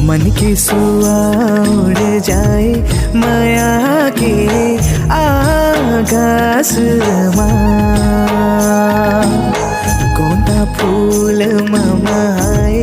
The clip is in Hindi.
मन की सुआ उड़ जाए माया के आकाश माँ। गोंदा फूल ममाए